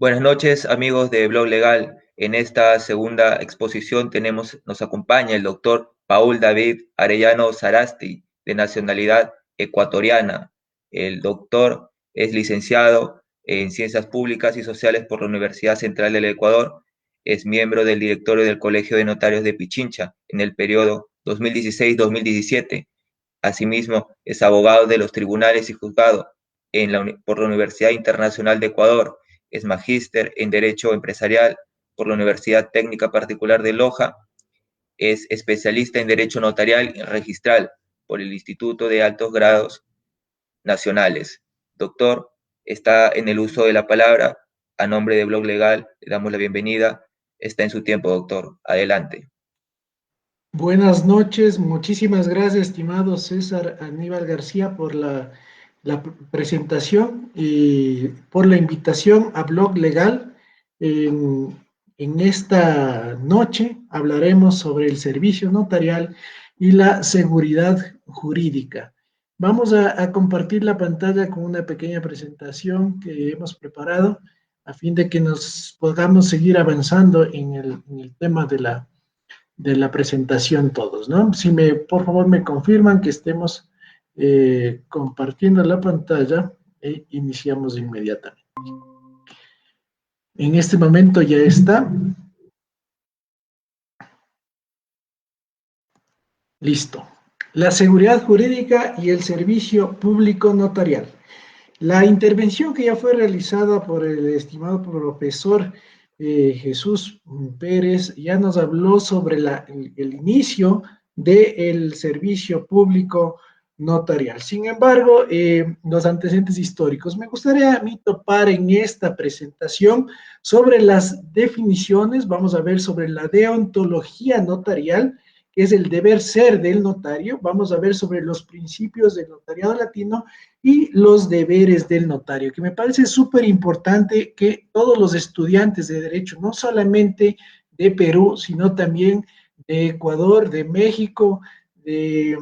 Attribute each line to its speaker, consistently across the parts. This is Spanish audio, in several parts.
Speaker 1: Buenas noches, amigos de Blog Legal. En esta segunda exposición nos acompaña el doctor Paul David Arellano Sarasti, de nacionalidad ecuatoriana. El doctor es licenciado en Ciencias Públicas y Sociales por la Universidad Central del Ecuador. Es miembro del directorio del Colegio de Notarios de Pichincha en el periodo 2016-2017. Asimismo, es abogado de los tribunales y juzgado por la Universidad Internacional de Ecuador. Es magíster en Derecho Empresarial por la Universidad Técnica Particular de Loja. Es especialista en Derecho Notarial y Registral por el Instituto de Altos Grados Nacionales. Doctor, está en el uso de la palabra. A nombre de Blog Legal, le damos la bienvenida. Está en su tiempo, doctor. Adelante.
Speaker 2: Buenas noches, muchísimas gracias, estimado César Aníbal García, por la presentación y por la invitación a Blog Legal. En esta noche hablaremos sobre el servicio notarial y la seguridad jurídica. Vamos a compartir la pantalla con una pequeña presentación que hemos preparado a fin de que nos podamos seguir avanzando en el tema de la presentación todos, ¿no? Si por favor me confirman que estemos compartiendo la pantalla e iniciamos inmediatamente. En este momento ya está. Listo. La seguridad jurídica y el servicio público notarial. La intervención que ya fue realizada por el estimado profesor Jesús Pérez ya nos habló sobre el inicio del servicio público notarial. Sin embargo, los antecedentes históricos. Me gustaría a mí topar en esta presentación sobre las definiciones. Vamos a ver sobre la deontología notarial, que es el deber ser del notario. Vamos a ver sobre los principios del notariado latino y los deberes del notario, que me parece súper importante que todos los estudiantes de Derecho, no solamente de Perú, sino también de Ecuador, de México, de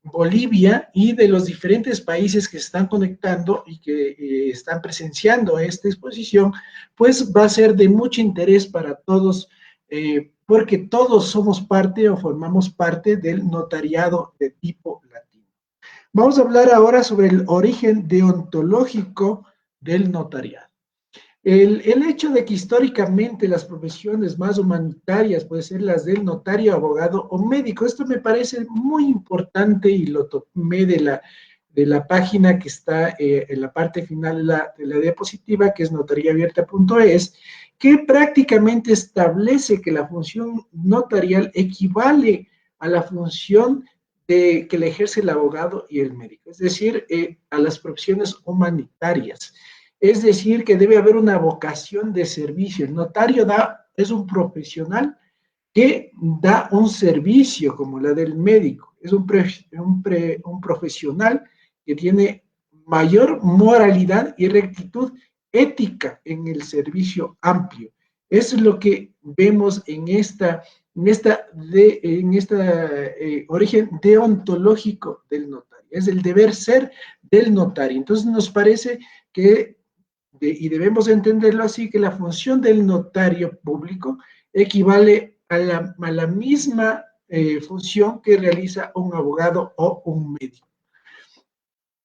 Speaker 2: Bolivia y de los diferentes países que se están conectando y que están presenciando esta exposición, pues va a ser de mucho interés para todos, porque todos somos parte o formamos parte del notariado de tipo latino. Vamos a hablar ahora sobre el origen deontológico del notariado. El hecho de que históricamente las profesiones más humanitarias pueden ser las del notario, abogado o médico, esto me parece muy importante y lo tomé de la página que está en la parte final de la diapositiva, que es notariaabierta.es, que prácticamente establece que la función notarial equivale a la función que le ejerce el abogado y el médico, es decir, a las profesiones humanitarias. Es decir, que debe haber una vocación de servicio. El notario es un profesional que da un servicio como la del médico. Es un profesional que tiene mayor moralidad y rectitud ética en el servicio amplio. Eso es lo que vemos en esta origen deontológico del notario. Es el deber ser del notario. Entonces nos parece que y debemos entenderlo así, que la función del notario público equivale a la misma función que realiza un abogado o un médico.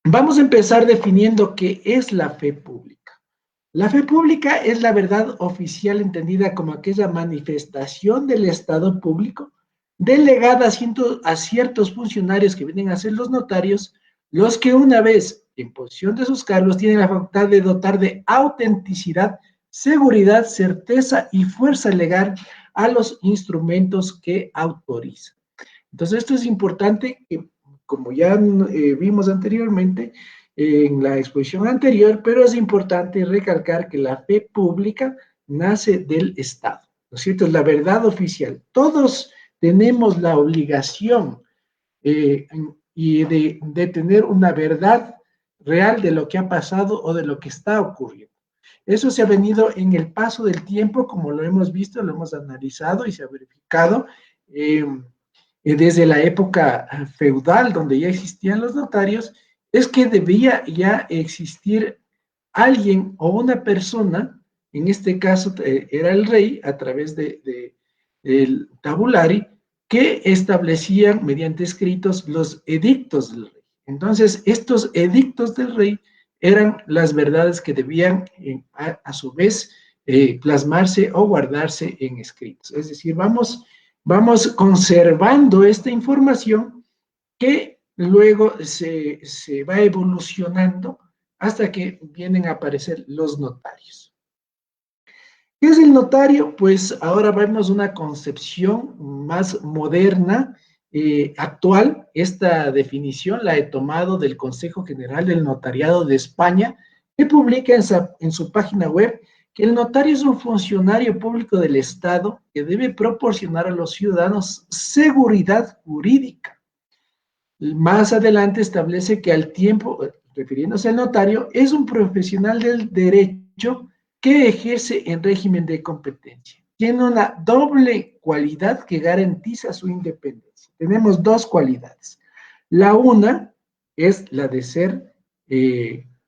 Speaker 2: Vamos a empezar definiendo qué es la fe pública. La fe pública es la verdad oficial entendida como aquella manifestación del Estado público delegada a ciertos funcionarios que vienen a ser los notarios, los que una vez en posición de sus cargos tienen la facultad de dotar de autenticidad, seguridad, certeza y fuerza legal a los instrumentos que autorizan. Entonces, esto es importante, que, como ya vimos anteriormente en la exposición anterior, pero es importante recalcar que la fe pública nace del Estado, ¿no es cierto? Es la verdad oficial. Todos tenemos la obligación y de tener una verdad real de lo que ha pasado o de lo que está ocurriendo. Eso se ha venido en el paso del tiempo, como lo hemos visto, lo hemos analizado y se ha verificado desde la época feudal, donde ya existían los notarios, es que debía ya existir alguien o una persona en este caso era el rey a través del tabulari, que establecían mediante escritos los edictos del rey. Entonces, estos edictos del rey eran las verdades que debían a su vez plasmarse o guardarse en escritos. Es decir, vamos conservando esta información que luego se va evolucionando hasta que vienen a aparecer los notarios. ¿Qué es el notario? Pues ahora vemos una concepción más moderna, actual. Esta definición la he tomado del Consejo General del Notariado de España, que publica en su página web que el notario es un funcionario público del Estado que debe proporcionar a los ciudadanos seguridad jurídica. Más adelante establece que al tiempo, refiriéndose al notario, es un profesional del derecho que ejerce en régimen de competencia. Tiene una doble cualidad que garantiza su independencia. Tenemos dos cualidades. La una es la de ser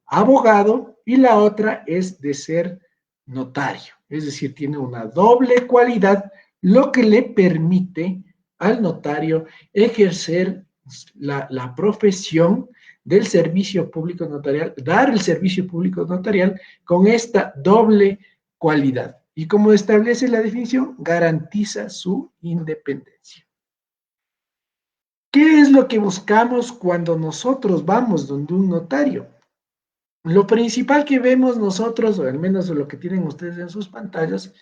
Speaker 2: abogado y la otra es de ser notario. Es decir, tiene una doble cualidad, lo que le permite al notario ejercer la profesión del servicio público notarial, dar el servicio público notarial con esta doble cualidad. Y como establece la definición, garantiza su independencia. ¿Qué es lo que buscamos cuando nosotros vamos donde un notario? Lo principal que vemos nosotros, o al menos lo que tienen ustedes en sus pantallas,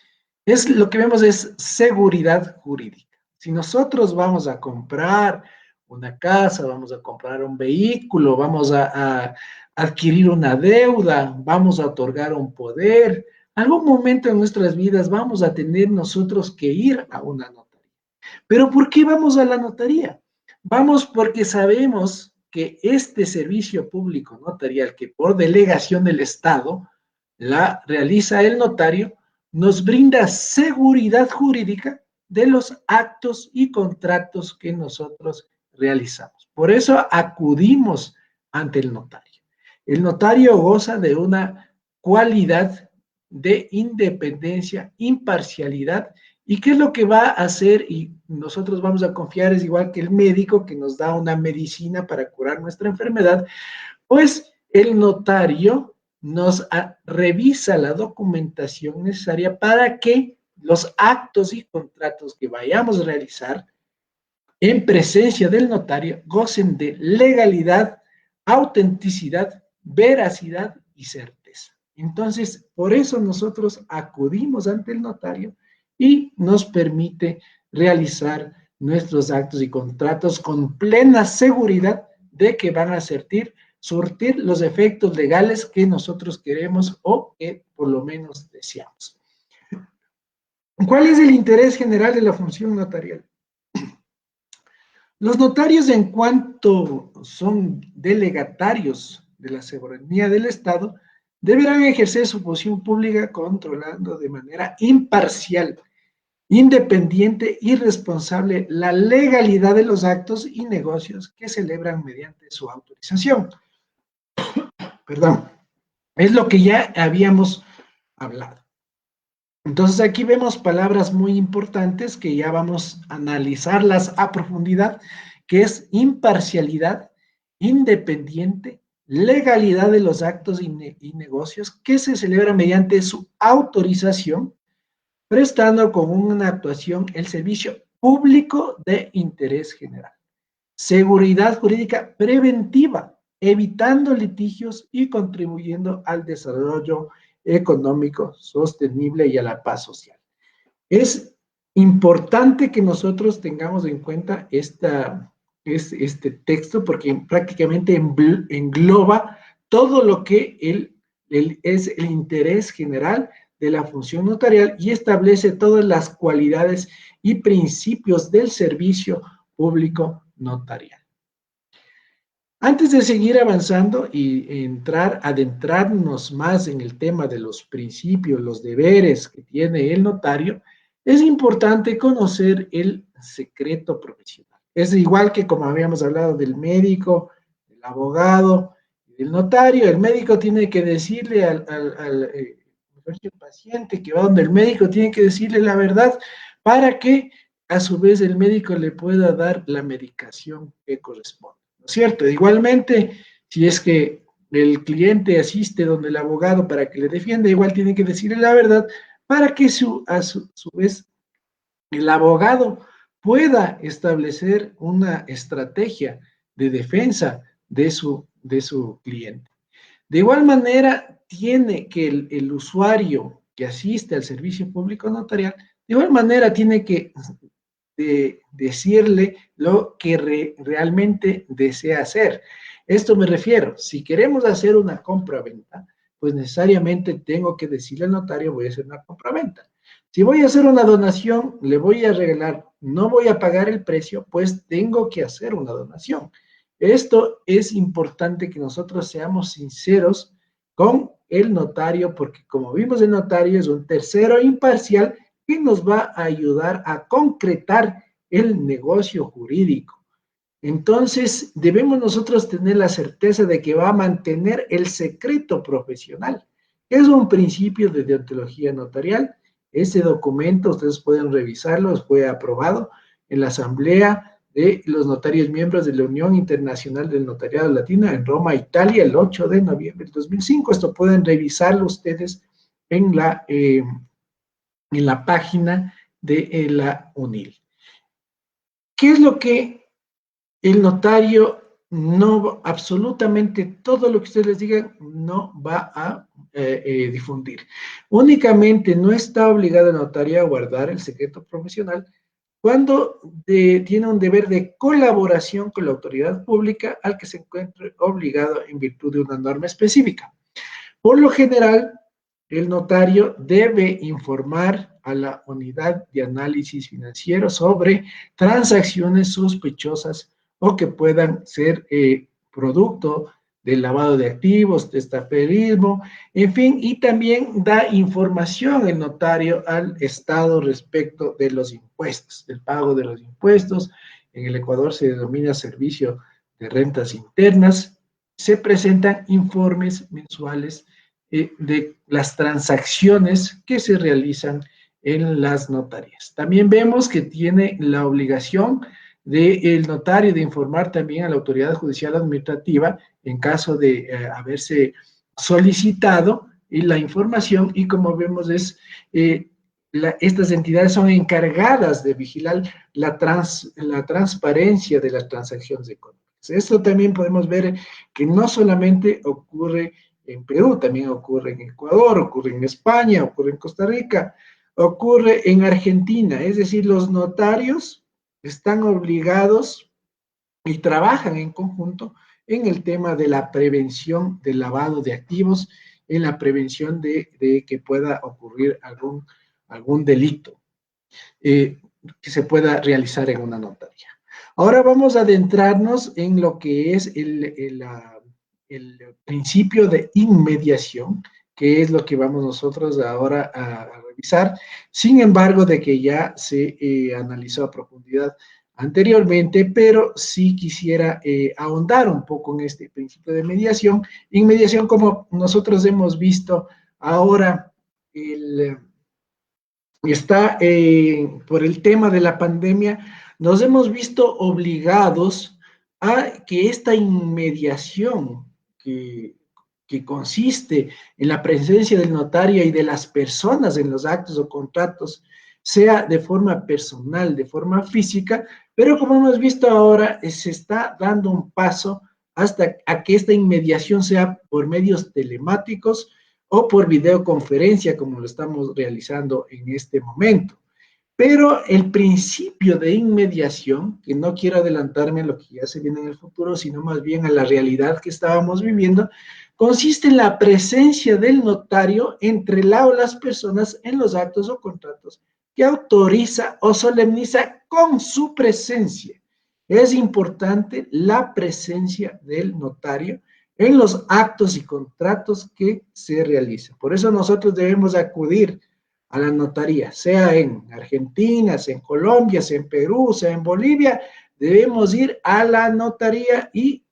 Speaker 2: lo que vemos es seguridad jurídica. Si nosotros vamos a comprar una casa, vamos a comprar un vehículo, vamos a adquirir una deuda, vamos a otorgar un poder, algún momento en nuestras vidas vamos a tener nosotros que ir a una notaría. ¿Pero por qué vamos a la notaría? Vamos porque sabemos que este servicio público notarial, que por delegación del Estado la realiza el notario, nos brinda seguridad jurídica de los actos y contratos que nosotros realizamos. Por eso acudimos ante el notario. El notario goza de una cualidad de independencia, imparcialidad. ¿Y qué es lo que va a hacer? Y nosotros vamos a confiar, es igual que el médico que nos da una medicina para curar nuestra enfermedad, pues el notario nos revisa la documentación necesaria para que los actos y contratos que vayamos a realizar en presencia del notario gocen de legalidad, autenticidad, veracidad y certeza. Entonces, por eso nosotros acudimos ante el notario y nos permite realizar nuestros actos y contratos con plena seguridad de que van a surtir los efectos legales que nosotros queremos o que por lo menos deseamos. ¿Cuál es el interés general de la función notarial? Los notarios, en cuanto son delegatarios de la soberanía del Estado, deberán ejercer su función pública controlando de manera imparcial, independiente y responsable la legalidad de los actos y negocios que celebran mediante su autorización. Perdón, es lo que ya habíamos hablado. Entonces aquí vemos palabras muy importantes que ya vamos a analizarlas a profundidad, que es imparcialidad, independiente, legalidad de los actos y negocios que se celebran mediante su autorización, prestando con una actuación el servicio público de interés general. Seguridad jurídica preventiva, evitando litigios y contribuyendo al desarrollo económico sostenible y a la paz social. Es importante que nosotros tengamos en cuenta este texto porque prácticamente engloba todo lo que es el interés general de la función notarial y establece todas las cualidades y principios del servicio público notarial. Antes de seguir avanzando y adentrarnos más en el tema de los principios, los deberes que tiene el notario, es importante conocer el secreto profesional. Es igual que como habíamos hablado del médico, del abogado, del notario. El médico tiene que decirle el paciente que va donde el médico tiene que decirle la verdad para que a su vez el médico le pueda dar la medicación que corresponde, ¿no es cierto? Igualmente, si es que el cliente asiste donde el abogado para que le defienda, igual tiene que decirle la verdad para que su vez el abogado pueda establecer una estrategia de defensa de su cliente. De igual manera, tiene que el usuario que asiste al servicio público notarial, de igual manera tiene que decirle lo que realmente desea hacer. Esto me refiero, si queremos hacer una compra-venta, pues necesariamente tengo que decirle al notario, voy a hacer una compra-venta. Si voy a hacer una donación, le voy a regalar, no voy a pagar el precio, pues tengo que hacer una donación. Esto es importante que nosotros seamos sinceros con el notario, porque como vimos, el notario es un tercero imparcial que nos va a ayudar a concretar el negocio jurídico. Entonces, debemos nosotros tener la certeza de que va a mantener el secreto profesional. Es un principio de deontología notarial. Ese documento, ustedes pueden revisarlo, fue aprobado en la Asamblea de los Notarios Miembros de la Unión Internacional del Notariado Latino en Roma, Italia, el 8 de noviembre del 2005. Esto pueden revisarlo ustedes en la página de la UNIL. ¿Qué es lo que el notario no, absolutamente todo lo que ustedes les digan, no va a difundir? Únicamente no está obligado el notario a guardar el secreto profesional cuando tiene un deber de colaboración con la autoridad pública al que se encuentre obligado en virtud de una norma específica. Por lo general, el notario debe informar a la unidad de análisis financiero sobre transacciones sospechosas o que puedan ser producto del lavado de activos, testaferismo, en fin, y también da información el notario al Estado respecto de los impuestos, del pago de los impuestos. En el Ecuador se denomina servicio de rentas internas. Se presentan informes mensuales de las transacciones que se realizan en las notarías. También vemos que tiene la obligación del notario de informar también a la autoridad judicial administrativa en caso de haberse solicitado la información, y como vemos estas entidades son encargadas de vigilar la transparencia de las transacciones económicas. Esto también podemos ver que no solamente ocurre en Perú, también ocurre en Ecuador, ocurre en España, ocurre en Costa Rica, ocurre en Argentina. Es decir, los notarios están obligados y trabajan en conjunto en el tema de la prevención del lavado de activos, en la prevención de que pueda ocurrir algún delito que se pueda realizar en una notaría. Ahora vamos a adentrarnos en lo que es el principio de inmediación, que es lo que vamos nosotros ahora a revisar. Sin embargo, de que ya se analizó a profundidad anteriormente, pero sí quisiera ahondar un poco en este principio de mediación. Inmediación, como nosotros hemos visto ahora, está por el tema de la pandemia, nos hemos visto obligados a que esta inmediación que consiste en la presencia del notario y de las personas en los actos o contratos sea de forma personal, de forma física, pero como hemos visto ahora, se está dando un paso hasta a que esta inmediación sea por medios telemáticos o por videoconferencia, como lo estamos realizando en este momento. Pero el principio de inmediación, que no quiero adelantarme a lo que ya se viene en el futuro, sino más bien a la realidad que estábamos viviendo, consiste en la presencia del notario entre la o las personas en los actos o contratos que autoriza o solemniza con su presencia. Es importante la presencia del notario en los actos y contratos que se realizan. Por eso nosotros debemos acudir a la notaría, sea en Argentina, sea en Colombia, sea en Perú, sea en Bolivia, debemos ir a la notaría y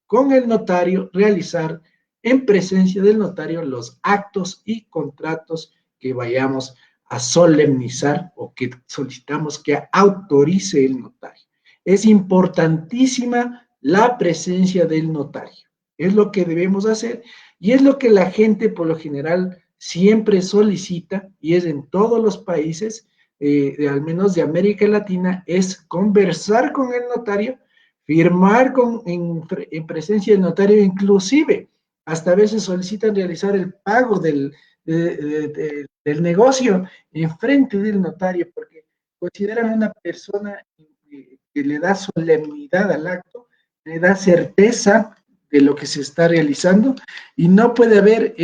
Speaker 2: con el notario realizar en presencia del notario los actos y contratos que vayamos a solemnizar o que solicitamos que autorice el notario. Es importantísima la presencia del notario. Es lo que debemos hacer y es lo que la gente por lo general siempre solicita y es en todos los países, al menos de América Latina, es conversar con el notario, firmar en presencia del notario, inclusive hasta a veces solicitan realizar el pago del negocio en frente del notario porque consideran una persona que le da solemnidad al acto, le da certeza de lo que se está realizando y no puede haber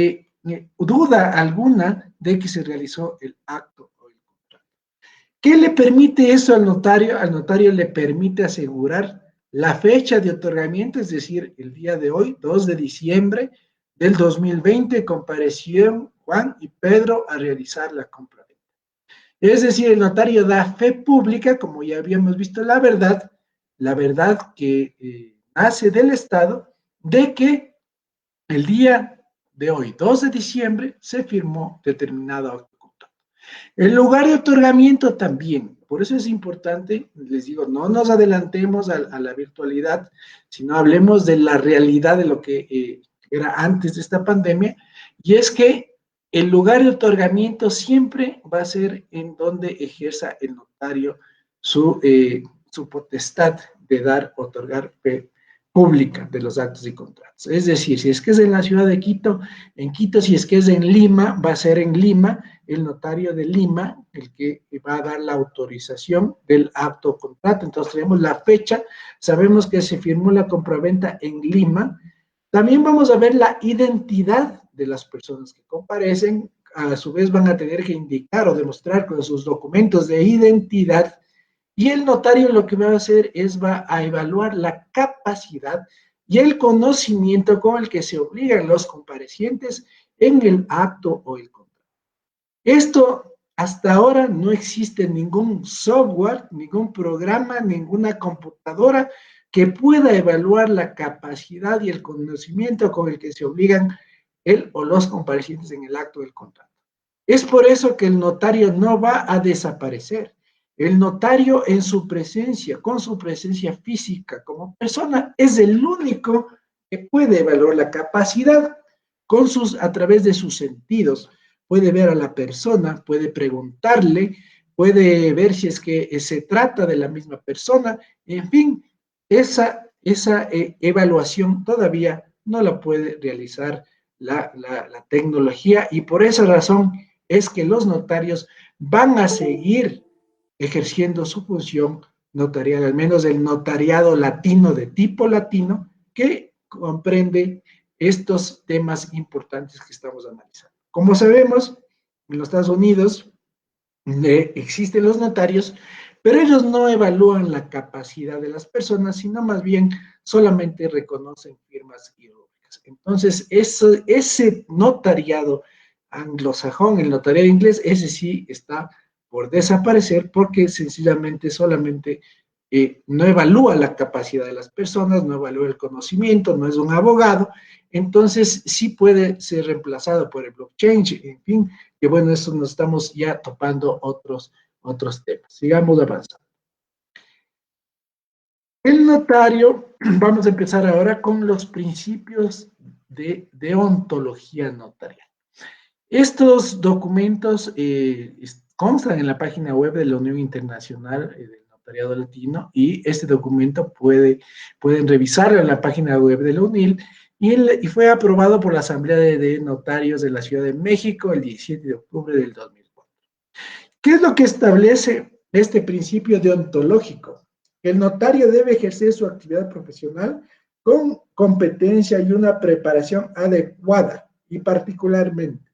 Speaker 2: duda alguna de que se realizó el acto o el contrato. ¿Qué le permite eso al notario? Al notario le permite asegurar la fecha de otorgamiento, es decir, el día de hoy, 2 de diciembre del 2020, comparecieron Juan y Pedro a realizar la compraventa. Es decir, el notario da fe pública, como ya habíamos visto, la verdad que nace del Estado, de que el día de hoy, 2 de diciembre, se firmó determinado acto. El lugar de otorgamiento también, por eso es importante, les digo, no nos adelantemos a la virtualidad, sino hablemos de la realidad de lo que era antes de esta pandemia, y es que el lugar de otorgamiento siempre va a ser en donde ejerza el notario su potestad de dar, otorgar fe pública de los actos y contratos. Es decir, si es que es en la ciudad de Quito, en Quito, si es que es en Lima, va a ser en Lima, el notario de Lima, el que va a dar la autorización del acto o contrato. Entonces tenemos la fecha, sabemos que se firmó la compraventa en Lima. También vamos a ver la identidad de las personas que comparecen. A su vez van a tener que indicar o demostrar con sus documentos de identidad. Y el notario lo que va a hacer es va a evaluar la capacidad y el conocimiento con el que se obligan los comparecientes en el acto o el contrato. Esto hasta ahora no existe ningún software, ningún programa, ninguna computadora que pueda evaluar la capacidad y el conocimiento con el que se obligan él o los comparecientes en el acto del contrato. Es por eso que el notario no va a desaparecer. El notario en su presencia, con su presencia física como persona, es el único que puede evaluar la capacidad a través de sus sentidos. Puede ver a la persona, puede preguntarle, puede ver si es que se trata de la misma persona. En fin, esa evaluación todavía no la puede realizar la tecnología y por esa razón es que los notarios van a seguir ejerciendo su función notarial, al menos el notariado latino de tipo latino, que comprende estos temas importantes que estamos analizando. Como sabemos, en los Estados Unidos existen los notarios, pero ellos no evalúan la capacidad de las personas, sino más bien solamente reconocen firmas y rúbricas. Entonces, ese notariado anglosajón, el notariado inglés, ese sí está por desaparecer porque sencillamente solamente no evalúa la capacidad de las personas, no evalúa el conocimiento, no es un abogado, entonces sí puede ser reemplazado por el blockchain, en fin, que bueno, eso nos estamos ya topando otros temas. Sigamos avanzando. El notario, vamos a empezar ahora con los principios de deontología notarial. Estos documentos constan en la página web de la Unión Internacional del Notariado Latino y este documento pueden revisarlo en la página web de la UNIL y fue aprobado por la Asamblea de Notarios de la Ciudad de México el 17 de octubre del 2004. ¿Qué es lo que establece este principio deontológico? El notario debe ejercer su actividad profesional con competencia y una preparación adecuada y particularmente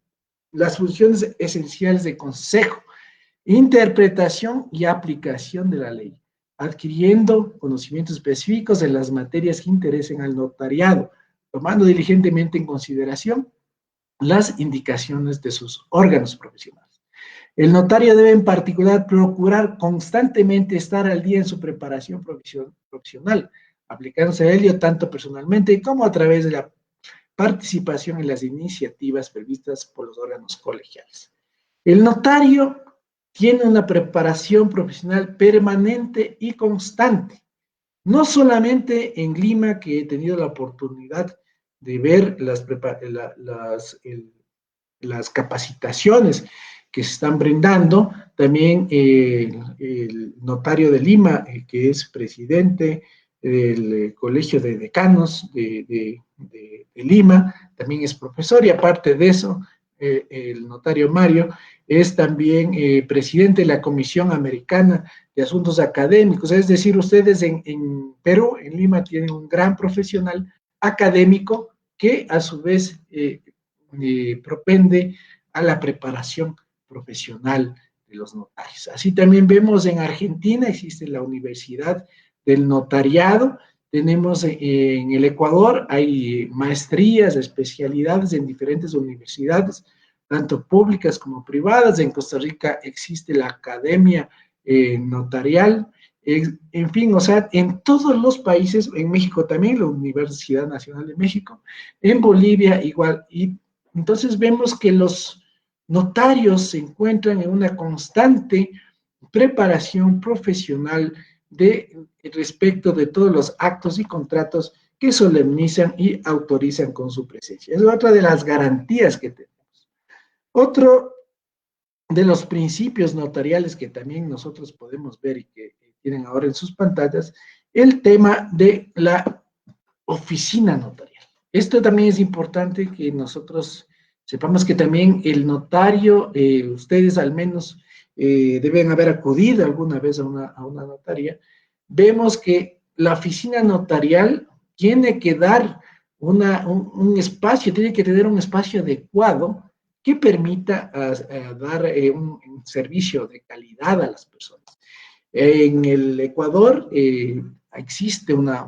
Speaker 2: las funciones esenciales de consejo, interpretación y aplicación de la ley, adquiriendo conocimientos específicos en las materias que interesen al notariado, tomando diligentemente en consideración las indicaciones de sus órganos profesionales. El notario debe en particular procurar constantemente estar al día en su preparación profesional, aplicándose a ello tanto personalmente como a través de la participación en las iniciativas previstas por los órganos colegiales. El notario tiene una preparación profesional permanente y constante, no solamente en Lima, que he tenido la oportunidad de ver las capacitaciones que se están brindando, también el notario de Lima, que es presidente del Colegio de Decanos de Lima, también es profesor, y aparte de eso, el notario Mario es también presidente de la Comisión Americana de Asuntos Académicos, es decir, ustedes en Perú, en Lima, tienen un gran profesional académico que a su vez propende a la preparación profesional de los notarios. Así también vemos en Argentina, existe la Universidad del Notariado, tenemos en el Ecuador, hay maestrías, especialidades en diferentes universidades, tanto públicas como privadas. En Costa Rica existe la Academia Notarial, en fin, o sea, en todos los países, en México también, la Universidad Nacional de México, en Bolivia igual, y entonces vemos que los notarios se encuentran en una constante preparación profesional respecto de todos los actos y contratos que solemnizan y autorizan con su presencia. Es otra de las garantías que tenemos. Otro de los principios notariales que también nosotros podemos ver y que tienen ahora en sus pantallas, el tema de la oficina notarial. Esto también es importante que nosotros sepamos que también el notario, ustedes al menos deben haber acudido alguna vez a una notaría. Vemos que la oficina notarial tiene que dar un espacio, tiene que tener un espacio adecuado que permita dar un servicio de calidad a las personas. En el Ecuador existe una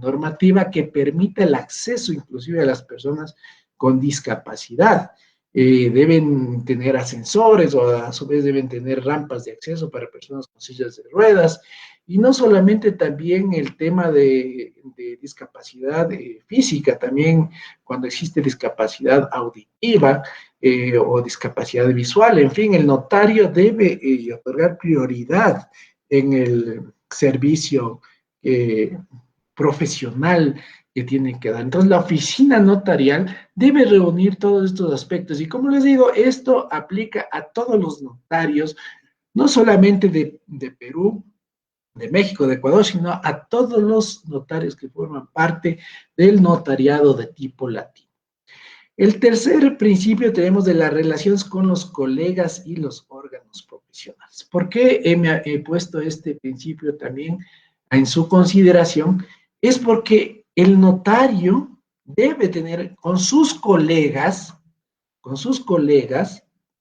Speaker 2: normativa que permite el acceso inclusive a las personas con discapacidad. Deben tener ascensores o a su vez deben tener rampas de acceso para personas con sillas de ruedas. Y no solamente también el tema de discapacidad física, también cuando existe discapacidad auditiva o discapacidad visual. En fin, el notario debe otorgar prioridad en el servicio profesional que tienen que dar. Entonces, la oficina notarial debe reunir todos estos aspectos. Y como les digo, esto aplica a todos los notarios, no solamente de Perú, de México, de Ecuador, sino a todos los notarios que forman parte del notariado de tipo latino. El tercer principio tenemos de las relaciones con los colegas y los órganos profesionales. ¿Por qué he puesto este principio también en su consideración? Es porque el notario debe tener con sus colegas,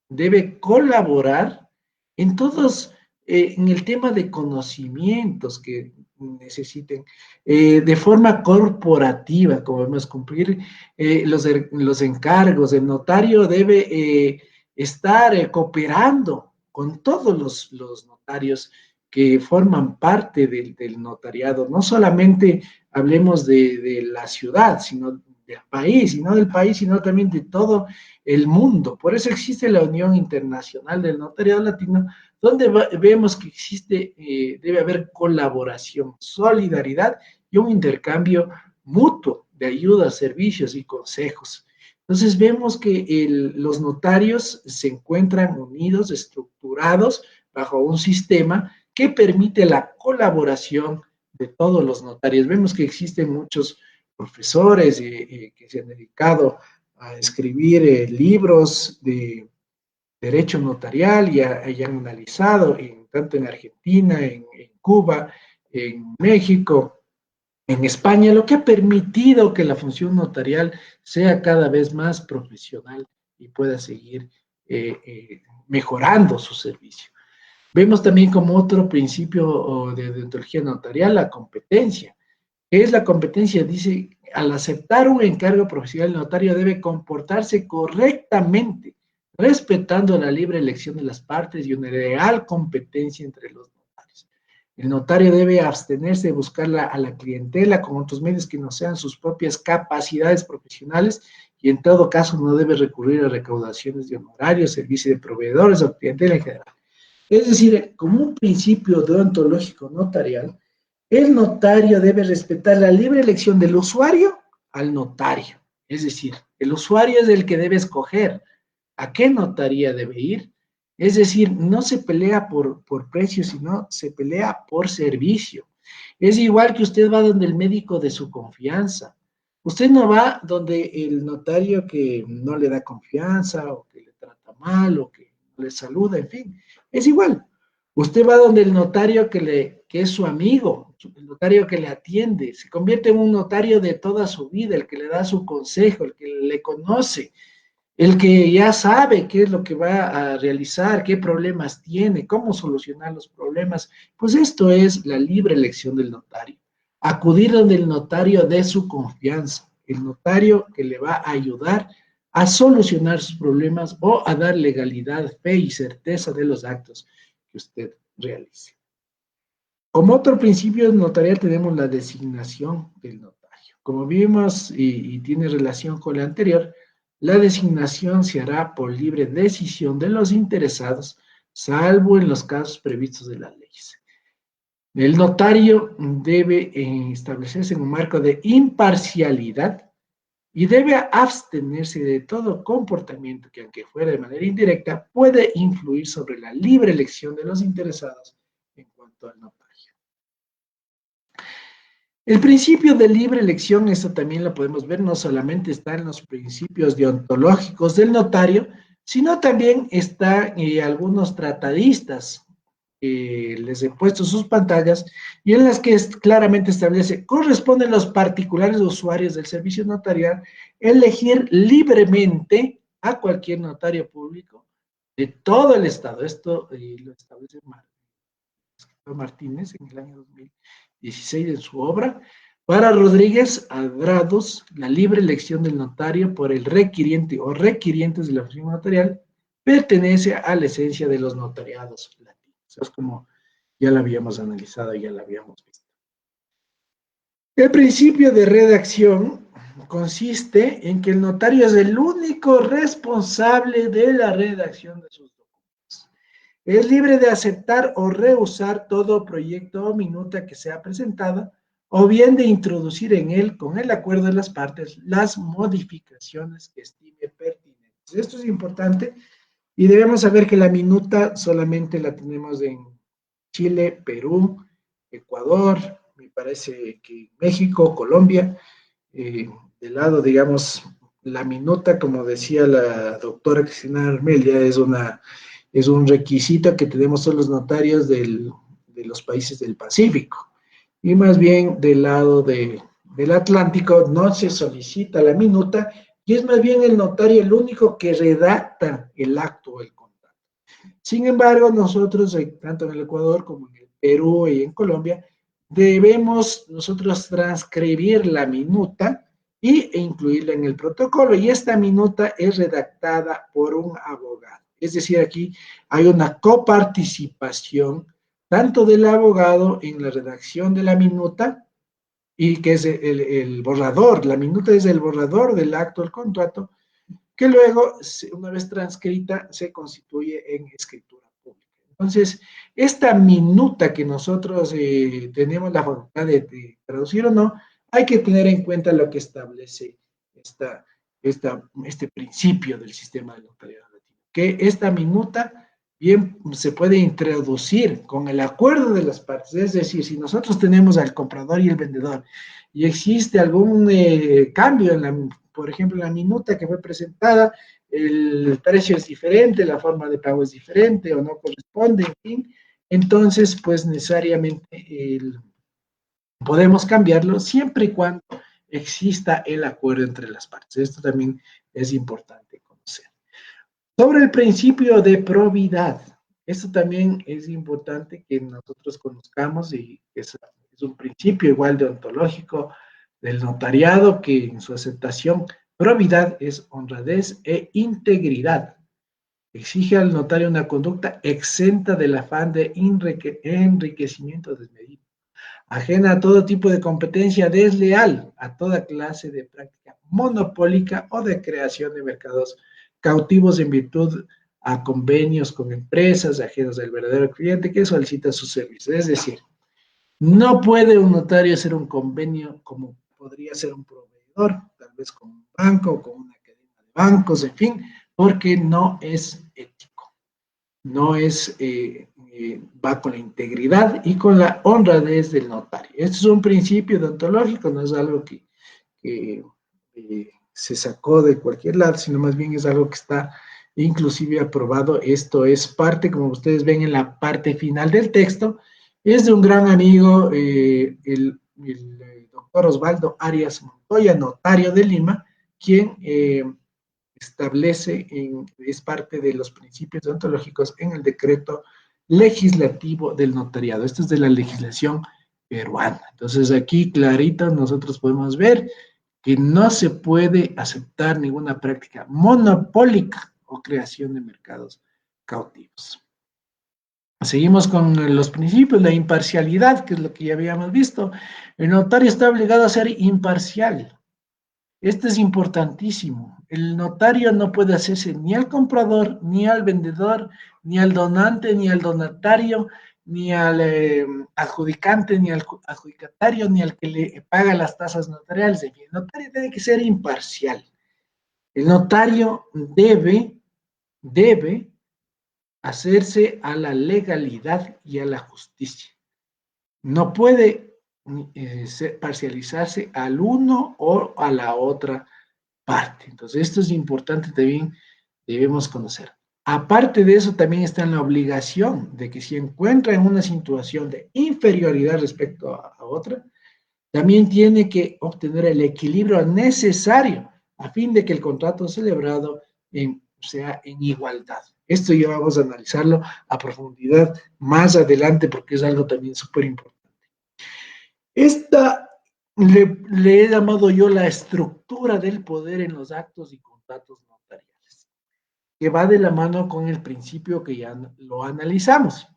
Speaker 2: debe colaborar en todos, en el tema de conocimientos que necesiten, de forma corporativa, como vemos, cumplir los encargos. El notario debe estar cooperando con todos los notarios que forman parte del notariado. No solamente hablemos de la ciudad, sino del país, y no del país, sino también de todo el mundo. Por eso existe la Unión Internacional del Notariado Latino, donde vemos que existe, debe haber colaboración, solidaridad y un intercambio mutuo de ayuda, servicios y consejos. Entonces vemos que los notarios se encuentran unidos, estructurados bajo un sistema que permite la colaboración de todos los notarios. Vemos que existen muchos profesores que se han dedicado a escribir libros de derecho notarial y han analizado tanto en Argentina, en Cuba, en México, en España, lo que ha permitido que la función notarial sea cada vez más profesional y pueda seguir mejorando su servicio. Vemos también como otro principio de deontología notarial la competencia. ¿Qué es la competencia? Dice, al aceptar un encargo profesional, el notario debe comportarse correctamente, respetando la libre elección de las partes y una leal competencia entre los notarios. El notario debe abstenerse de buscar a la clientela con otros medios que no sean sus propias capacidades profesionales y en todo caso no debe recurrir a recaudaciones de honorarios, servicios de proveedores o clientela en general. Es decir, como un principio deontológico notarial, el notario debe respetar la libre elección del usuario al notario. Es decir, el usuario es el que debe escoger a qué notaría debe ir. Es decir, no se pelea por precio, sino se pelea por servicio. Es igual que usted va donde el médico de su confianza. Usted no va donde el notario que no le da confianza o que le trata mal o que no le saluda, en fin. Es igual. Usted va donde el notario que es su amigo, el notario que le atiende, se convierte en un notario de toda su vida, el que le da su consejo, el que le conoce, el que ya sabe qué es lo que va a realizar, qué problemas tiene, cómo solucionar los problemas. Pues esto es la libre elección del notario. Acudir donde el notario de su confianza, el notario que le va a ayudar a solucionar sus problemas o a dar legalidad, fe y certeza de los actos que usted realice. Como otro principio notarial tenemos la designación del notario. Como vimos y tiene relación con la anterior, la designación se hará por libre decisión de los interesados, salvo en los casos previstos de las leyes. El notario debe establecerse en un marco de imparcialidad y debe abstenerse de todo comportamiento que, aunque fuera de manera indirecta, puede influir sobre la libre elección de los interesados en cuanto al notario. El principio de libre elección, esto también lo podemos ver, no solamente está en los principios deontológicos del notario, sino también está en algunos tratadistas, les he puesto sus pantallas, y en las que claramente establece, corresponden a los particulares usuarios del servicio notarial elegir libremente a cualquier notario público de todo el Estado. Esto lo establece Martínez en el año 2016 en su obra. Para Rodríguez Adrados, la libre elección del notario por el requiriente o requirientes de la oficina notarial pertenece a la esencia de los notariados latinos. Es como ya la habíamos analizado, ya la habíamos visto. El principio de redacción consiste en que el notario es el único responsable de la redacción de sus documentos. Es libre de aceptar o rehusar todo proyecto o minuta que sea presentada, o bien de introducir en él, con el acuerdo de las partes, las modificaciones que estime pertinentes. Esto es importante y debemos saber que la minuta solamente la tenemos en Chile, Perú, Ecuador, me parece que México, Colombia. Del lado, digamos, la minuta, como decía la doctora Cristina Armelia, es un requisito que tenemos todos los notarios de los países del Pacífico. Y más bien del lado del Atlántico no se solicita la minuta y es más bien el notario el único que redacta el acto o el contrato. Sin embargo, nosotros, tanto en el Ecuador como en el Perú y en Colombia, debemos nosotros transcribir la minuta e incluirla en el protocolo. Y esta minuta es redactada por un abogado. Es decir, aquí hay una coparticipación tanto del abogado en la redacción de la minuta y que es el borrador. La minuta es el borrador del acto del contrato que luego, una vez transcrita, se constituye en escritura pública. Entonces, esta minuta que nosotros tenemos la facultad de traducir o no, hay que tener en cuenta lo que establece este principio del sistema de notariado latino, que esta minuta bien se puede introducir con el acuerdo de las partes, es decir, si nosotros tenemos al comprador y el vendedor y existe algún cambio en la, por ejemplo, en la minuta que fue presentada, el precio es diferente, la forma de pago es diferente o no corresponde, en fin, entonces pues necesariamente podemos cambiarlo siempre y cuando exista el acuerdo entre las partes. Esto también es importante conocer. Sobre el principio de probidad, esto también es importante que nosotros conozcamos y es un principio igual deontológico del notariado que en su aceptación, probidad es honradez e integridad. Exige al notario una conducta exenta del afán de enriquecimiento desmedido, ajena a todo tipo de competencia desleal, a toda clase de práctica monopólica o de creación de mercados cautivos en virtud a convenios con empresas ajenas al verdadero cliente que solicita sus servicios. Es decir, no puede un notario hacer un convenio como podría ser un proveedor, tal vez con un banco o con una cadena de bancos, en fin, porque no es ético, no es, va con la integridad y con la honradez del notario. Esto es un principio deontológico, no es algo que se sacó de cualquier lado, sino más bien es algo que está inclusive aprobado. Esto es parte, como ustedes ven en la parte final del texto, es de un gran amigo, el doctor Osvaldo Arias Montoya, notario de Lima, quien establece, es parte de los principios deontológicos en el decreto legislativo del notariado. Esto es de la legislación peruana. Entonces aquí clarito nosotros podemos ver que no se puede aceptar ninguna práctica monopólica o creación de mercados cautivos. Seguimos con los principios, la imparcialidad, que es lo que ya habíamos visto. El notario está obligado a ser imparcial. Esto es importantísimo. El notario no puede hacerse ni al comprador, ni al vendedor, ni al donante, ni al donatario, ni al adjudicante, ni al adjudicatario, ni al que le paga las tasas notariales. El notario tiene que ser imparcial. El notario debe hacerse a la legalidad y a la justicia. No puede parcializarse al uno o a la otra parte. Entonces, esto es importante también, debemos conocer. Aparte de eso, también está en la obligación de que si encuentra en una situación de inferioridad respecto a otra, también tiene que obtener el equilibrio necesario a fin de que el contrato celebrado sea en igualdad. Esto ya vamos a analizarlo a profundidad más adelante porque es algo también súper importante. Esta le he llamado yo la estructura del poder en los actos y contratos notariales, que va de la mano con el principio que ya lo analizamos.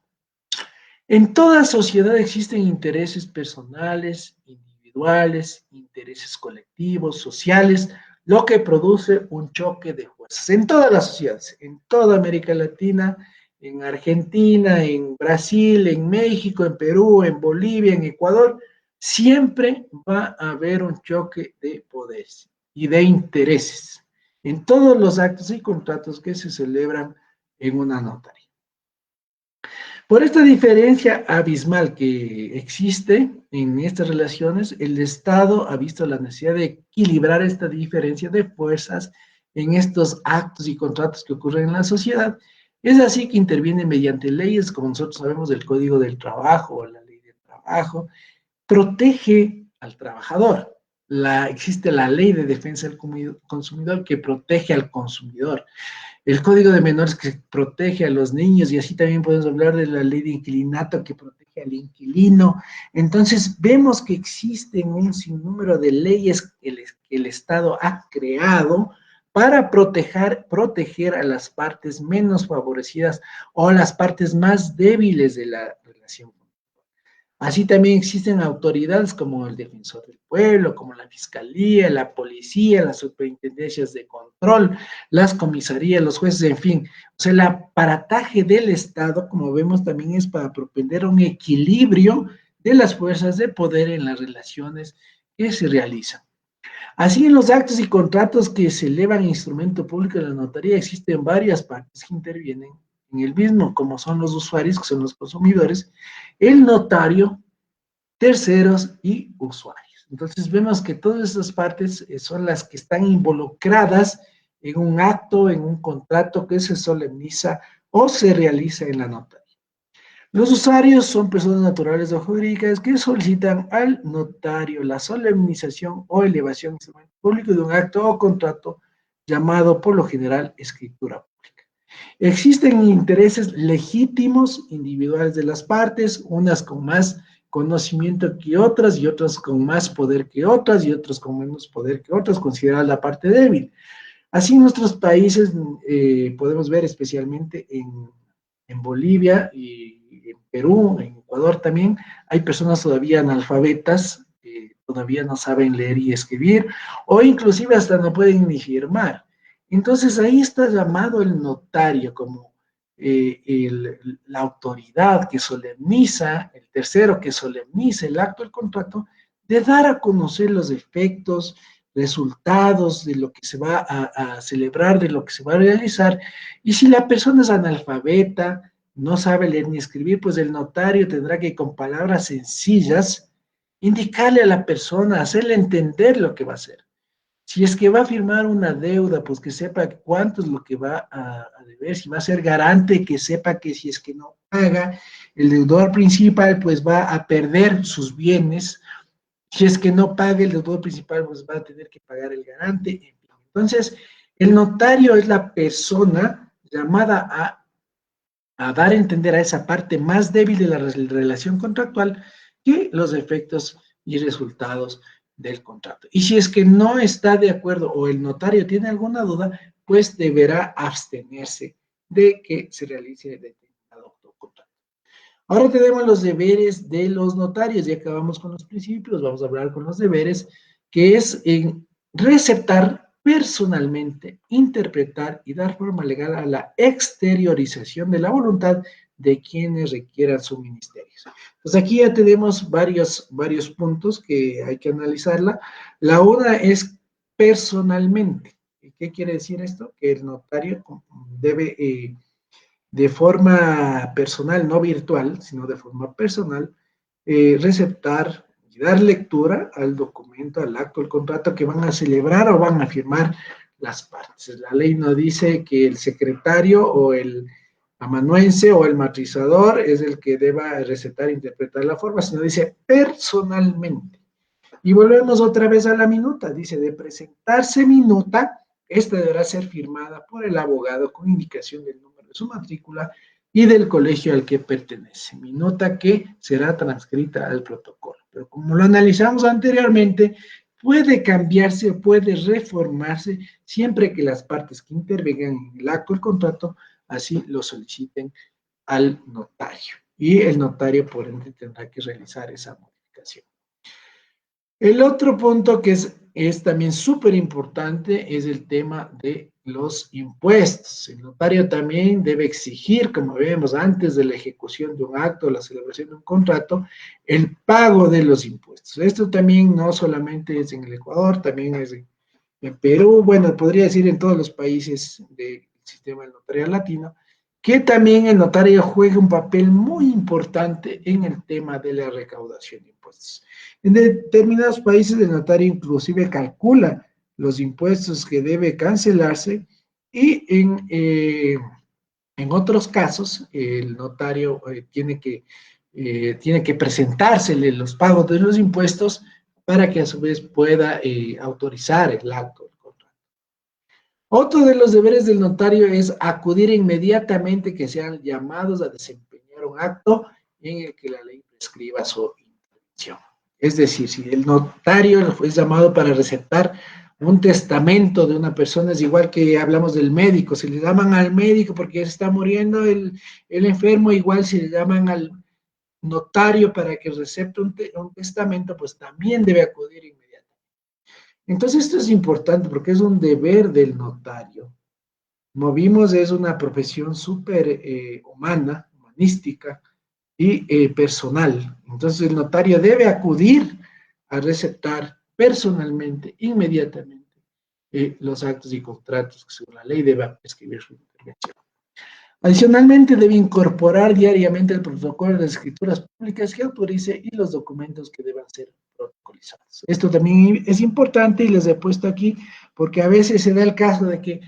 Speaker 2: En toda sociedad existen intereses personales, individuales, intereses colectivos, sociales, lo que produce un choque de fuerzas. En todas las sociedades, en toda América Latina, en Argentina, en Brasil, en México, en Perú, en Bolivia, en Ecuador, siempre va a haber un choque de poderes y de intereses en todos los actos y contratos que se celebran en una notaría. Por esta diferencia abismal que existe en estas relaciones, el Estado ha visto la necesidad de equilibrar esta diferencia de fuerzas en estos actos y contratos que ocurren en la sociedad. Es así que interviene mediante leyes, como nosotros sabemos, del Código del Trabajo o la Ley del Trabajo, protege al trabajador. Existe la Ley de Defensa del Consumidor que protege al consumidor. El Código de Menores que protege a los niños y así también podemos hablar de la ley de inquilinato que protege al inquilino. Entonces vemos que existen un sinnúmero de leyes que el Estado ha creado para proteger a las partes menos favorecidas o las partes más débiles de la relación. Así también existen autoridades como el Defensor del Pueblo, como la Fiscalía, la Policía, las superintendencias de control, las comisarías, los jueces, en fin. O sea, el aparataje del Estado, como vemos, también es para propender un equilibrio de las fuerzas de poder en las relaciones que se realizan. Así, en los actos y contratos que se elevan instrumento público de la notaría, existen varias partes que intervienen en el mismo, como son los usuarios, que son los consumidores, el notario, terceros y usuarios. Entonces vemos que todas esas partes son las que están involucradas en un acto, en un contrato que se solemniza o se realiza en la notaría. Los usuarios son personas naturales o jurídicas que solicitan al notario la solemnización o elevación en instrumento público de un acto o contrato llamado por lo general escritura pública. Existen intereses legítimos individuales de las partes, unas con más conocimiento que otras y otras con más poder que otras y otras con menos poder que otras, considerada la parte débil. Así en nuestros países podemos ver especialmente en Bolivia y en Perú, en Ecuador también, hay personas todavía analfabetas, todavía no saben leer y escribir, o inclusive hasta no pueden ni firmar. Entonces ahí está llamado el notario como la autoridad que solemniza, el tercero que solemniza el acto del contrato, de dar a conocer los efectos, resultados de lo que se va a celebrar, de lo que se va a realizar. Y si la persona es analfabeta, no sabe leer ni escribir, pues el notario tendrá que con palabras sencillas indicarle a la persona, hacerle entender lo que va a hacer. Si es que va a firmar una deuda, pues que sepa cuánto es lo que va a deber, si va a ser garante, que sepa que si es que no paga, el deudor principal pues va a perder sus bienes, si es que no paga el deudor principal, pues va a tener que pagar el garante. Entonces, el notario es la persona llamada a dar a entender a esa parte más débil de la relación contractual que los efectos y resultados del contrato. Y si es que no está de acuerdo o el notario tiene alguna duda, pues deberá abstenerse de que se realice determinado contrato. Ahora tenemos los deberes de los notarios, ya acabamos con los principios, vamos a hablar con los deberes, que es en receptar personalmente, interpretar y dar forma legal a la exteriorización de la voluntad de quienes requieran suministerios. Pues aquí ya tenemos varios puntos que hay que analizarla. La una es personalmente. ¿Qué quiere decir esto? Que el notario debe de forma personal, no virtual, sino de forma personal, receptar y dar lectura al documento, al acto, al contrato que van a celebrar o van a firmar las partes. La ley no dice que el secretario o el amanuense o el matrizador es el que deba recetar e interpretar la forma, sino dice personalmente. Y volvemos otra vez a la minuta, dice de presentarse minuta, esta deberá ser firmada por el abogado con indicación del número de su matrícula y del colegio al que pertenece. Minuta que será transcrita al protocolo. Pero como lo analizamos anteriormente, puede cambiarse o puede reformarse siempre que las partes que intervengan en el acto del contrato así lo soliciten al notario. Y el notario, por ende, tendrá que realizar esa modificación. El otro punto que es también súper importante es el tema de los impuestos. El notario también debe exigir, como vemos antes de la ejecución de un acto o la celebración de un contrato, el pago de los impuestos. Esto también no solamente es en el Ecuador, también es en Perú, bueno, podría decir en todos los países del sistema del notariado latino, que también el notario juega un papel muy importante en el tema de la recaudación de impuestos. En determinados países el notario inclusive calcula los impuestos que debe cancelarse y en otros casos el notario tiene que presentársele los pagos de los impuestos para que a su vez pueda autorizar el acto. Otro de los deberes del notario es acudir inmediatamente que sean llamados a desempeñar un acto en el que la ley prescriba su intervención. Es decir, si el notario fue llamado para receptar un testamento de una persona, es igual que hablamos del médico, si le llaman al médico porque ya se está muriendo el enfermo, igual si le llaman al notario para que recepte un testamento, pues también debe acudir inmediatamente. Entonces, esto es importante porque es un deber del notario. Como vimos, es una profesión súper humana, humanística y personal. Entonces, el notario debe acudir a receptar personalmente, inmediatamente, los actos y contratos que según la ley debe escribir su intervención. Adicionalmente, debe incorporar diariamente el protocolo de escrituras públicas que autorice y los documentos que deban ser protocolizados. Esto también es importante y les he puesto aquí porque a veces se da el caso de que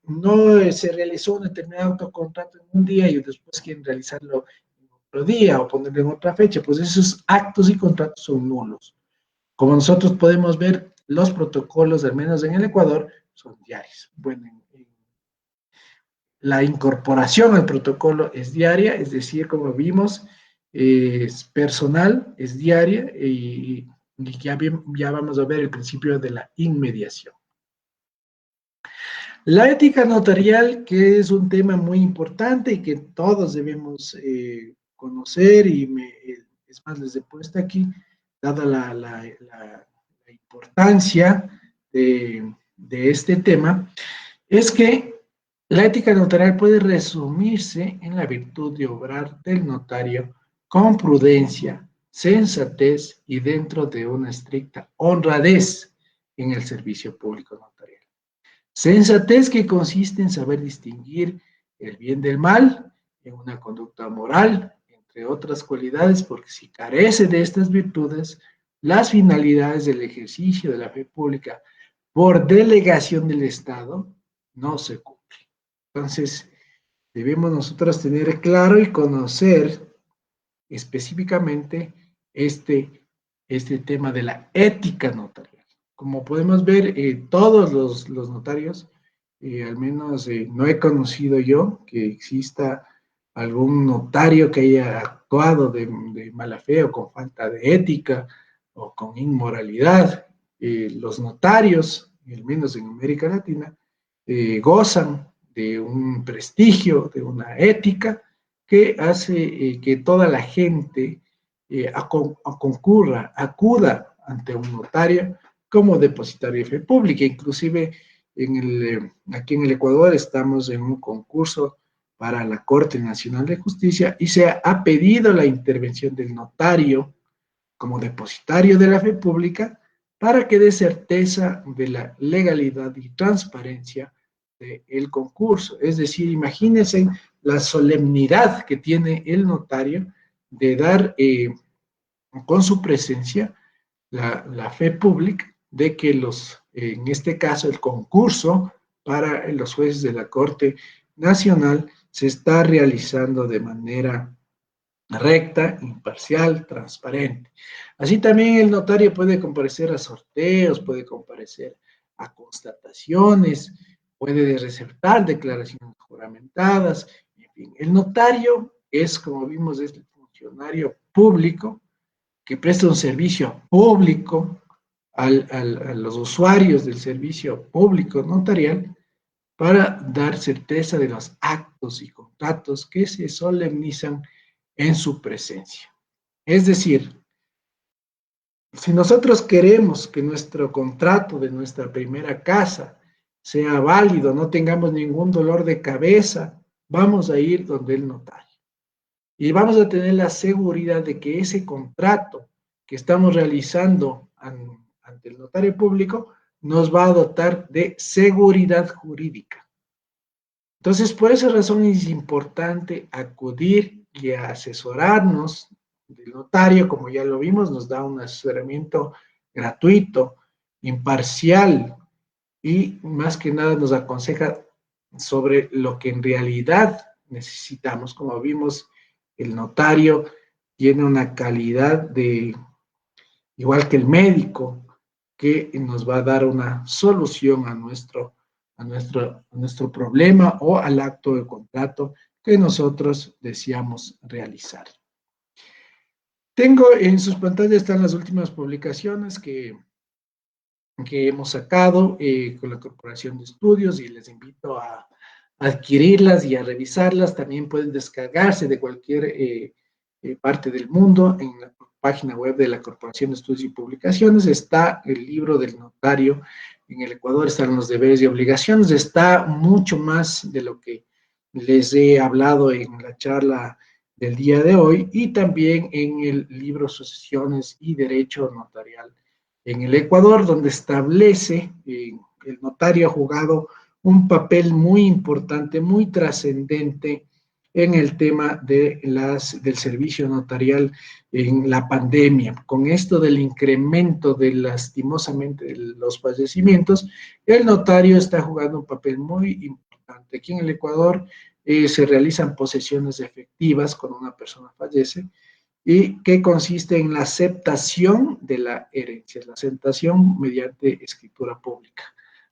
Speaker 2: no se realizó un determinado autocontrato en un día y después quieren realizarlo en otro día o ponerlo en otra fecha, pues esos actos y contratos son nulos. Como nosotros podemos ver, los protocolos, al menos en el Ecuador, son diarios. Bueno, la incorporación al protocolo es diaria, es decir, como vimos, es personal, es diaria y ya vamos a ver el principio de la inmediación. La ética notarial, que es un tema muy importante y que todos debemos conocer, es más, les he puesto aquí, dada la importancia de este tema, es que la ética notarial puede resumirse en la virtud de obrar del notario con prudencia, sensatez y dentro de una estricta honradez en el servicio público notarial. Sensatez que consiste en saber distinguir el bien del mal en una conducta moral, entre otras cualidades, porque si carece de estas virtudes, las finalidades del ejercicio de la fe pública por delegación del Estado no se cumplen. Entonces, debemos nosotros tener claro y conocer específicamente este tema de la ética notarial. Como podemos ver, todos los notarios, al menos no he conocido yo que exista algún notario que haya actuado de mala fe o con falta de ética o con inmoralidad. Los notarios, al menos en América Latina, gozan de un prestigio, de una ética que hace que toda la gente concurra, acuda ante un notario como depositario de fe pública. Inclusive aquí en el Ecuador estamos en un concurso para la Corte Nacional de Justicia y se ha pedido la intervención del notario como depositario de la fe pública para que dé certeza de la legalidad y transparencia del concurso. Es decir, imagínense la solemnidad que tiene el notario de dar con su presencia la fe pública de que en este caso, el concurso para los jueces de la Corte Nacional se está realizando de manera recta, imparcial, transparente. Así también el notario puede comparecer a sorteos, puede comparecer a constataciones, puede receptar declaraciones juramentadas, en fin. El notario es, como vimos, es el funcionario público que presta un servicio público a los usuarios del servicio público notarial para dar certeza de los actos y contratos que se solemnizan en su presencia. Es decir, si nosotros queremos que nuestro contrato de nuestra primera casa sea válido, no tengamos ningún dolor de cabeza, vamos a ir donde el notario. Y vamos a tener la seguridad de que ese contrato que estamos realizando ante el notario público nos va a dotar de seguridad jurídica. Entonces, por esa razón es importante acudir y asesorarnos del notario, como ya lo vimos, nos da un asesoramiento gratuito, imparcial y más que nada nos aconseja sobre lo que en realidad necesitamos. Como vimos, el notario tiene una calidad igual que el médico, que nos va a dar una solución a nuestro problema o al acto de contrato que nosotros deseamos realizar. Tengo en sus pantallas están las últimas publicaciones que hemos sacado con la Corporación de Estudios y les invito a adquirirlas y a revisarlas. También pueden descargarse de cualquier parte del mundo. En la página web de la Corporación de Estudios y Publicaciones está el libro del notario. En el Ecuador están los deberes y obligaciones. Está mucho más de lo que les he hablado en la charla del día de hoy y también en el libro Sucesiones y Derecho Notarial en el Ecuador, donde establece el notario ha jugado un papel muy importante, muy trascendente en el tema del servicio notarial en la pandemia. Con esto del incremento de lastimosamente de los fallecimientos, el notario está jugando un papel muy importante. Aquí en el Ecuador se realizan posesiones efectivas cuando una persona fallece, y que consiste en la aceptación de la herencia, la aceptación mediante escritura pública.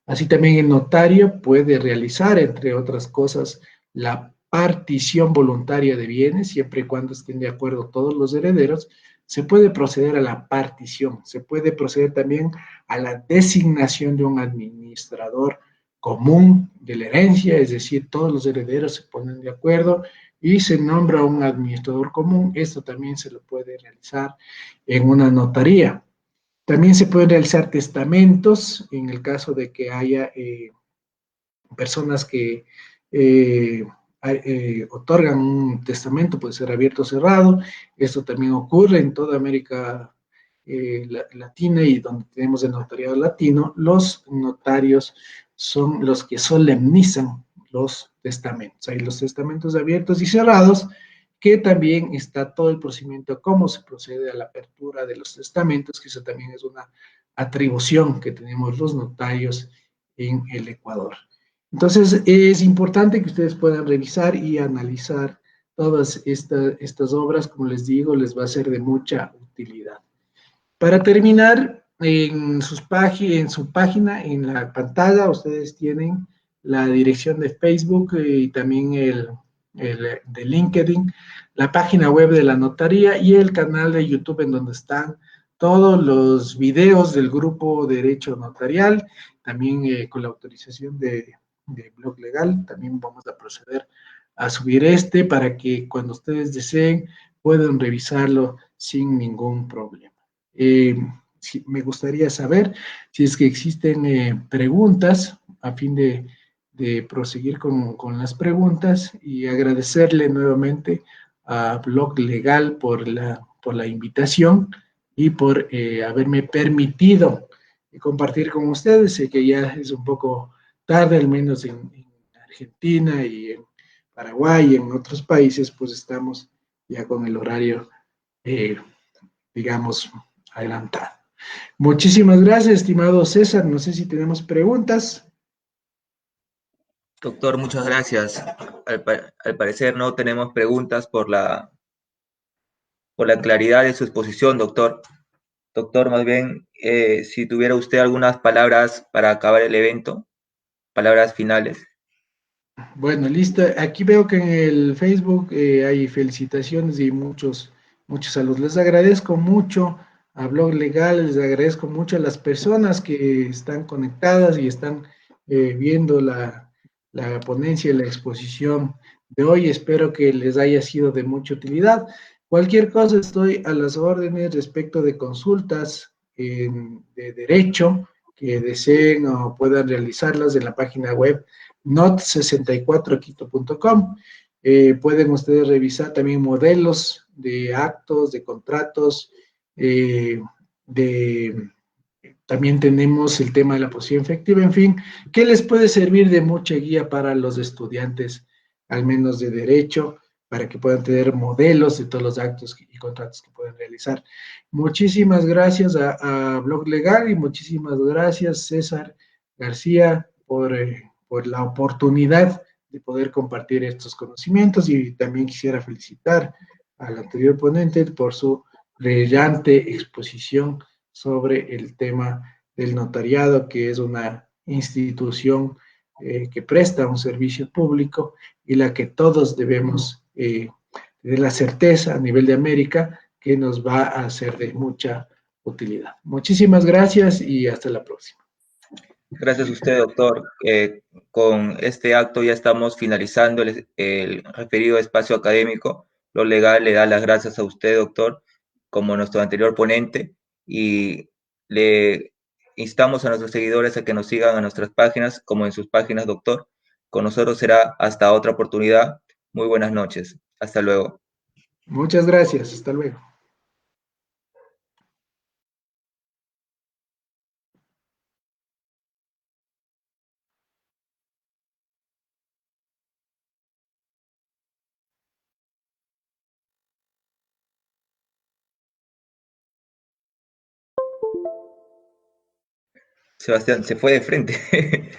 Speaker 2: Así también el notario puede realizar, entre otras cosas, la partición voluntaria de bienes, siempre y cuando estén de acuerdo todos los herederos. Se puede proceder a la partición, se puede proceder también a la designación de un administrador común de la herencia, es decir, todos los herederos se ponen de acuerdo y se nombra un administrador común. Esto también se lo puede realizar en una notaría. También se pueden realizar testamentos en el caso de que haya personas que eh, otorgan un testamento, puede ser abierto o cerrado. Esto también ocurre en toda América Latina y donde tenemos el notariado latino. Los notarios son los que solemnizan los testamentos. Hay los testamentos abiertos y cerrados, que también está todo el procedimiento, cómo se procede a la apertura de los testamentos, que eso también es una atribución que tenemos los notarios en el Ecuador. Entonces, es importante que ustedes puedan revisar y analizar todas estas obras, como les digo, les va a ser de mucha utilidad. Para terminar, en su página, en la pantalla, ustedes tienen la dirección de Facebook y también el de LinkedIn, la página web de la notaría y el canal de YouTube en donde están todos los videos del grupo Derecho Notarial, también con la autorización de Blog Legal, también vamos a proceder a subir este para que cuando ustedes deseen puedan revisarlo sin ningún problema. Eh, Me gustaría saber si es que existen preguntas a fin de proseguir con las preguntas y agradecerle nuevamente a Blog Legal por la invitación y por haberme permitido compartir con ustedes. Sé que ya es un poco tarde, al menos en Argentina y en Paraguay y en otros países, pues estamos ya con el horario, eh, digamos, adelantado. Muchísimas gracias, estimado César. No sé si tenemos preguntas.
Speaker 1: Doctor, muchas gracias. Al parecer no tenemos preguntas por la claridad de su exposición, doctor. Doctor, más bien, si tuviera usted algunas palabras para acabar el evento, palabras finales.
Speaker 2: Bueno, listo. Aquí veo que en el Facebook hay felicitaciones y muchos saludos. Les agradezco mucho a Blog Legal, les agradezco mucho a las personas que están conectadas y están viendo la ponencia y la exposición de hoy. Espero que les haya sido de mucha utilidad. Cualquier cosa estoy a las órdenes respecto de consultas de derecho que deseen o puedan realizarlas en la página web not64quito.com. Pueden ustedes revisar también modelos de actos, de contratos, eh, de, también tenemos el tema de la posición efectiva, en fin, que les puede servir de mucha guía para los estudiantes, al menos de derecho, para que puedan tener modelos de todos los actos y contratos que pueden realizar. Muchísimas gracias a Blog Legal y muchísimas gracias, César García, por la oportunidad de poder compartir estos conocimientos y también quisiera felicitar al anterior ponente por su brillante exposición sobre el tema del notariado, que es una institución que presta un servicio público y la que todos debemos tener la certeza a nivel de América que nos va a ser de mucha utilidad. Muchísimas gracias y hasta la próxima.
Speaker 1: Gracias a usted, doctor. Con este acto ya estamos finalizando el referido espacio académico. Lo legal le da las gracias a usted, doctor, como nuestro anterior ponente, y le instamos a nuestros seguidores a que nos sigan a nuestras páginas, como en sus páginas, doctor. Con nosotros será hasta otra oportunidad. Muy buenas noches. Hasta luego.
Speaker 2: Muchas gracias. Hasta luego.
Speaker 1: Sebastián se fue de frente.